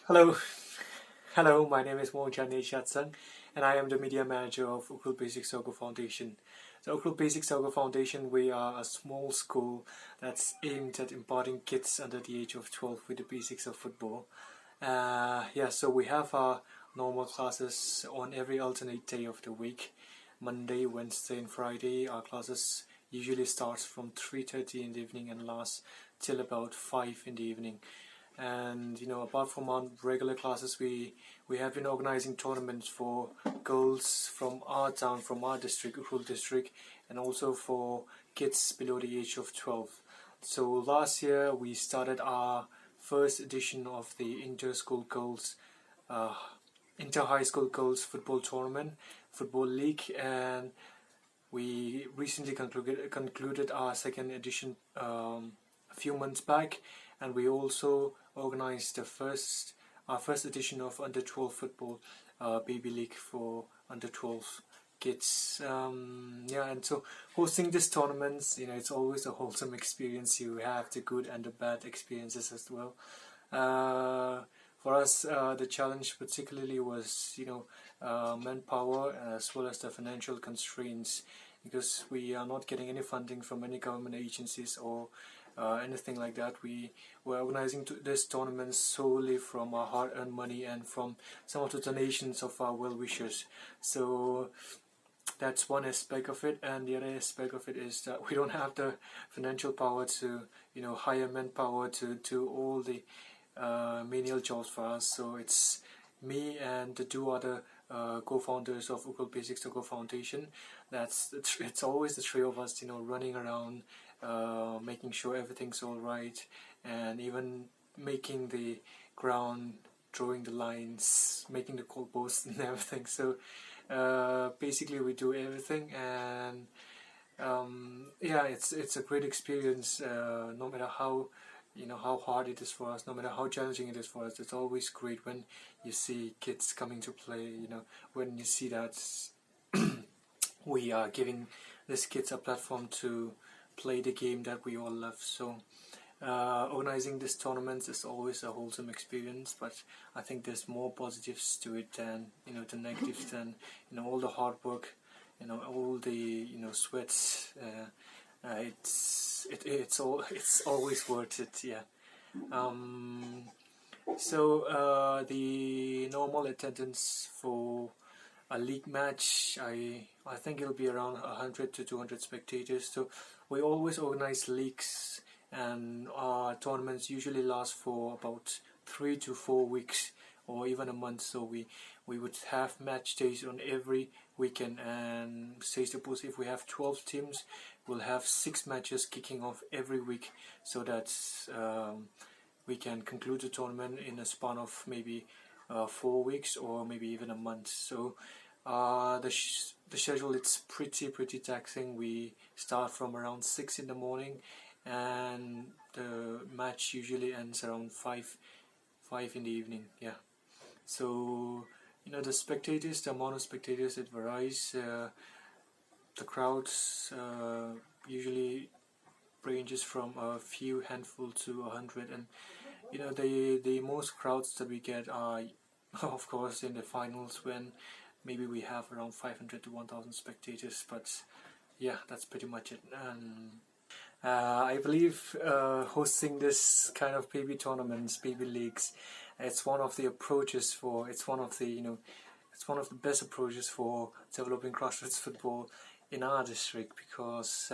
Hello, hello. My name is Worngachan Shatsang, and I am the media manager of Ukhrul Basic Soccer Foundation. The Ukhrul Basic Soccer Foundation, we are a small school that's aimed at imparting kids under the age of 12 with the basics of football. So we have our normal classes on every alternate day of the week. Monday, Wednesday, and Friday. Our classes usually starts from 3:30 in the evening and lasts till about 5 in the evening. And apart from our regular classes, we have been organizing tournaments for girls from our town, from our district, Ukhrul district, and also for kids below the age of 12. So last year we started our first edition of the uh, inter-high school girls football tournament, football league, and we recently concluded our second edition a few months back, and we also organized our first edition of under 12 football baby league for under 12 kids. And so hosting these tournaments, it's always a wholesome experience. You have the good and the bad experiences as well. For us, the challenge particularly was manpower as well as the financial constraints, because we are not getting any funding from any government agencies or anything like that. We were organizing this tournament solely from our hard-earned money and from some of the donations of our well-wishers. So that's one aspect of it, and the other aspect of it is that we don't have the financial power to hire manpower to do all the menial jobs for us. So it's me and the two other co-founders of Ukhrul Basic Soccer Foundation. It's always the three of us, running around, making sure everything's all right, and even making the ground, drawing the lines, making the goalposts and everything. So basically we do everything, and it's a great experience. No matter how hard it is for us, no matter how challenging it is for us, it's always great when you see kids coming to play. When you see that we are giving these kids a platform to play the game that we all love. So organizing these tournaments is always a wholesome experience, but I think there's more positives to it than the negatives, than all the hard work, all the sweats. It's always worth it. Yeah. The normal attendance for a league match, I think it'll be around 100 to 200 spectators. So we always organize leagues, and our tournaments usually last for about 3 to 4 weeks or even a month. So we would have match days on every weekend, and say suppose if we have 12 teams, we'll have 6 matches kicking off every week, so that we can conclude the tournament in a span of maybe 4 weeks or maybe even a month. So the schedule, it's pretty taxing. We start from around 6 in the morning, and the match usually ends around 5 in the evening. Yeah. So the amount of spectators, it varies. The crowds usually ranges from a few handful to 100, and the most crowds that we get are of course in the finals, when maybe we have around 500 to 1,000 spectators. But yeah, that's pretty much it. And I believe hosting this kind of baby tournaments, baby leagues, it's one of the best approaches for developing grassroots football in our district, because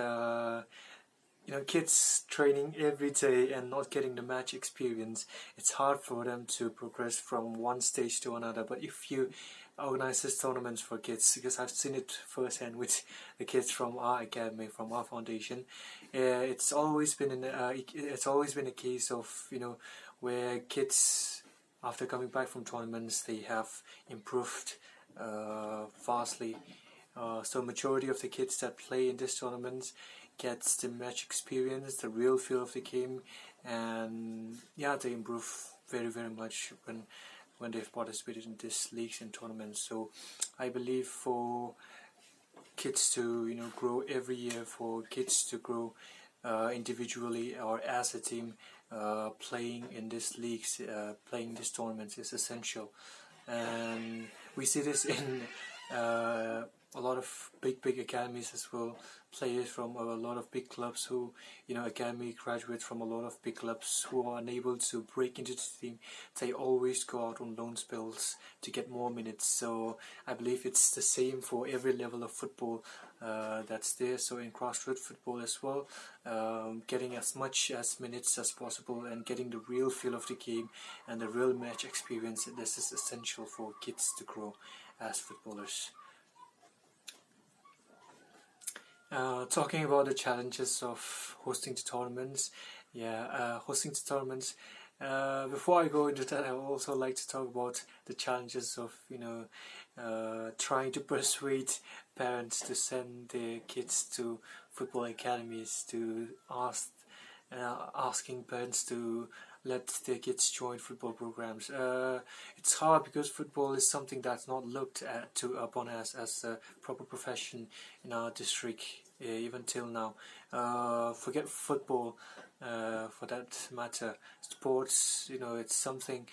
kids training every day and not getting the match experience, it's hard for them to progress from one stage to another. But if you organize these tournaments for kids, because I've seen it firsthand with the kids from our academy, from our foundation, it's always been a case of where kids, after coming back from tournaments, they have improved vastly. So majority of the kids that play in these tournaments gets the match experience, the real feel of the game, and they improve very much when they've participated in these leagues and tournaments. So I believe for kids to grow every year, for kids to grow individually or as a team, playing in these leagues, playing these tournaments is essential. And we see this in a lot of big academies as well. Players from a lot of big clubs who, academy graduates from a lot of big clubs who are unable to break into the team, they always go out on loan spells to get more minutes. So I believe it's the same for every level of football that's there. So in grassroots football as well, getting as much as minutes as possible and getting the real feel of the game and the real match experience. This is essential for kids to grow as footballers. Talking about the challenges of hosting the tournaments, hosting the tournaments. Before I go into that, I would also like to talk about the challenges of trying to persuade parents to send their kids to football academies, to asking parents to let their kids join football programs. It's hard because football is something that's not looked upon as a proper profession in our district, even till now. Forget football, for that matter. Sports, it's something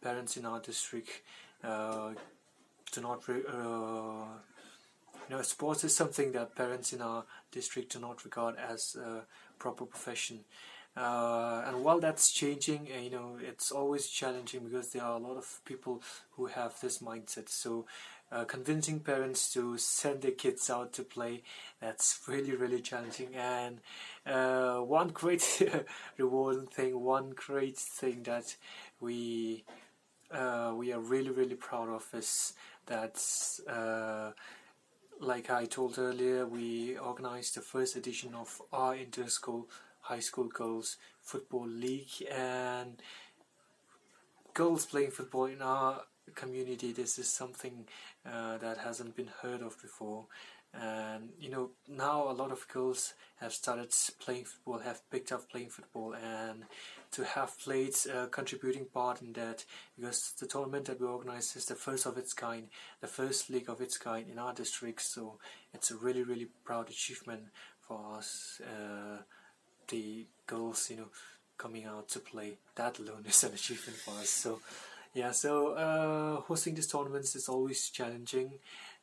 parents in our district do not. Sports is something that parents in our district do not regard as a proper profession. And while that's changing, it's always challenging because there are a lot of people who have this mindset. So convincing parents to send their kids out to play, that's really challenging. And one great rewarding thing, one great thing that we are really proud of is that like I told earlier, we organized the first edition of our inter-school high school girls football league, and girls playing football in our community, this is something that hasn't been heard of before. And now a lot of girls have started playing football, have picked up playing football, and to have played a contributing part in that, because the tournament that we organize is the first of its kind, the first league of its kind in our district. So it's a really proud achievement for us, the girls coming out to play. That alone is an achievement for us. So hosting these tournaments is always challenging,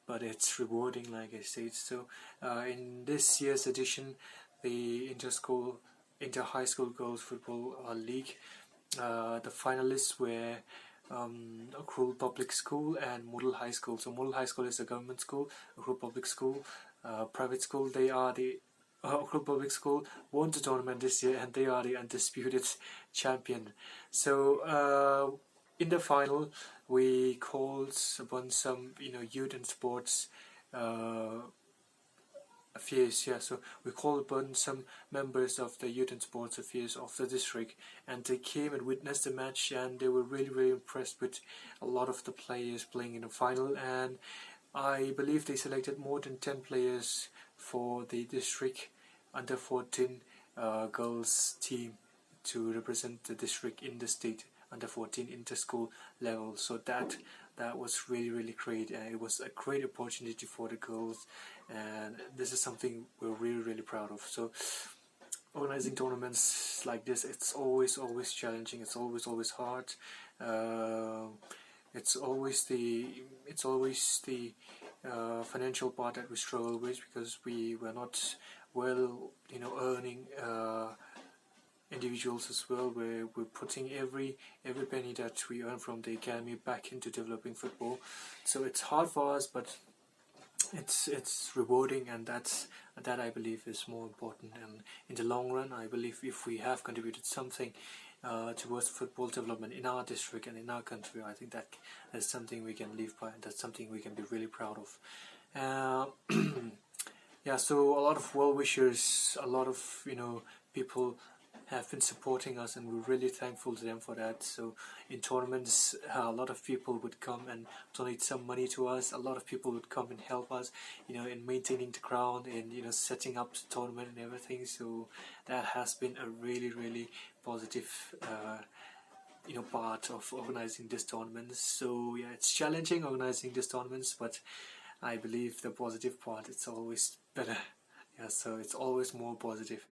but it's rewarding, like I said. So in this year's edition, the inter-high school girls football league, the finalists were Ukhrul Public School and Model High School. So Model High School is a government school, Ukhrul Public School, private school. They are the Ukhrul Public School won the tournament this year, and they are the undisputed champion. So in the final, we called upon some youth and sports affairs. So we called upon some members of the youth and sports affairs of the district, and they came and witnessed the match, and they were really impressed with a lot of the players playing in the final. And I believe they selected more than 10 players for the district under 14 girls team to represent the district in the state under 14 inter-school level. So that was really great, and it was a great opportunity for the girls, and this is something we're really proud of. So organizing tournaments like this, it's always challenging, it's always hard. It's always the financial part that we struggle with, because we were not earning individuals as well. We're putting every penny that we earn from the academy back into developing football. So it's hard for us, but it's rewarding, and that I believe is more important. And in the long run, I believe if we have contributed something towards football development in our district and in our country, I think that is something we can live by, and that's something we can be really proud of. So a lot of well-wishers, a lot of people have been supporting us, and we're really thankful to them for that. So in tournaments, a lot of people would come and donate some money to us. A lot of people would come and help us, in maintaining the ground and setting up the tournament and everything. So that has been a really positive part of organizing these tournaments. So it's challenging organizing these tournaments, but I believe the positive part, it's always better. So it's always more positive.